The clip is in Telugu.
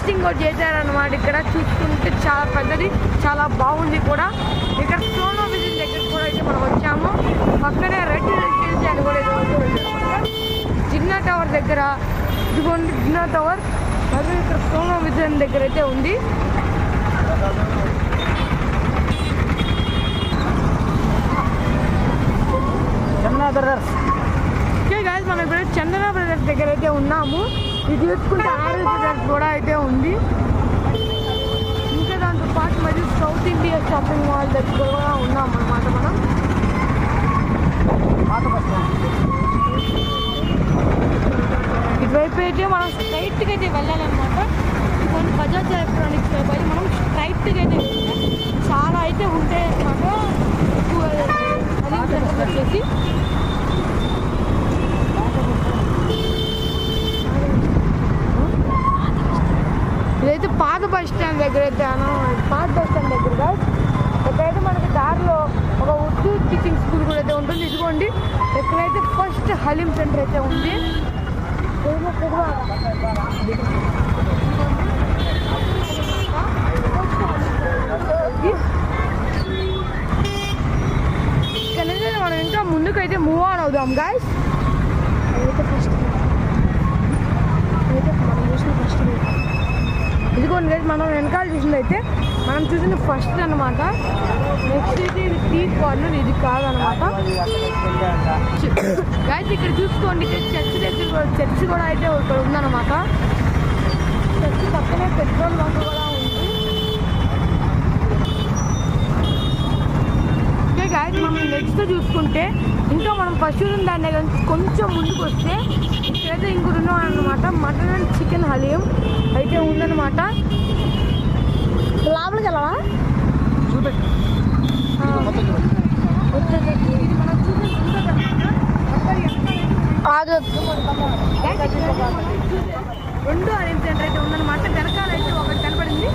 టెస్టింగ్ కూడా చేశారనమాట. ఇక్కడ చూసుకుంటే చాలా పెద్దది, చాలా బాగుంది కూడా. ఇక్కడ సోనో విజన్ దగ్గర కూడా అయితే మనం వచ్చాము. పక్కనే రెడ్ హిల్స్ అని కూడా జిన్నా టవర్ దగ్గర, ఇదిగోండి జిన్నా టవర్. అదే ఇక్కడ సోనో విజన్ దగ్గర అయితే ఉంది. ఓకే గైస్, మనం ఇప్పుడు చందన బ్రదర్స్ దగ్గర అయితే ఉన్నాము. ఇది చూసుకుంటే ఆర్ఎస్ బ్రదర్స్ కూడా అయితే ఉంది. ఇంకా దాంతో పాటు మరియు సౌత్ ఇండియా షాపింగ్ మాల్ దగ్గర కూడా ఉన్నాం అన్నమాట. మనం ఇటువైపు అయితే మనం స్ట్రైట్గా అయితే వెళ్ళాలన్నమాట. కొన్ని బజాజ్ ఎలక్ట్రానిక్స్ వైపు అయితే మనం స్ట్రైట్గా అయితే వెళ్తే చాలా అయితే ఉంటాయి అన్నమాట. ఎక్కువ వచ్చేసి ఇదైతే పాత బస్ స్టాండ్ దగ్గర అయితే పాత బస్ స్టాండ్ దగ్గరగా ఇక్కడైతే మనకి దారిలో ఒక ఉర్దూ టీచింగ్ స్కూల్ కూడా అయితే ఉంటుంది. ఇదిగోండి ఎక్కడైతే ఫస్ట్ హలీం సెంటర్ అయితే ఉంది. ఇక్కడ నుంచి మనం ఇంకా ముందుకైతే మూవ్ ఆన్ అవుదాం గాయస్. అదైతే ఫస్ట్ మనం చూసిన ఫస్ట్ ఇదిగోండి గైస్, మనం వెనకాల చూసింది అయితే మనం చూసిన ఫస్ట్ అనమాట. నెక్స్ట్ అయితే ఇది టీ కార్నర్, ఇది కాదనమాట గైస్. ఇక్కడ చూసుకోండి, చర్చ్ దగ్గర చర్చ్ కూడా అయితే ఇక్కడ ఉందన్నమాట. చర్చ్ పక్కనే పెట్రోల్ బంక్ కూడా ఉంది. ఓకే గైస్, మనం నెక్స్ట్ చూసుకుంటే ఇంకా మనం ఫస్ట్ దాన్ని కొంచెం ముందుకు వస్తే ఇక్కడైతే ఇంకోటి ఉన్నామన్నమాట. మటన్ అండ్ చికెన్ హలీం అయితే ఉందన్నమాట. లోపలికి వెళ్ళవా రెండు హలీం సెంటర్ అయితే ఉందన్నమాట. వెనకాల అయితే ఒకటి కనపడింది.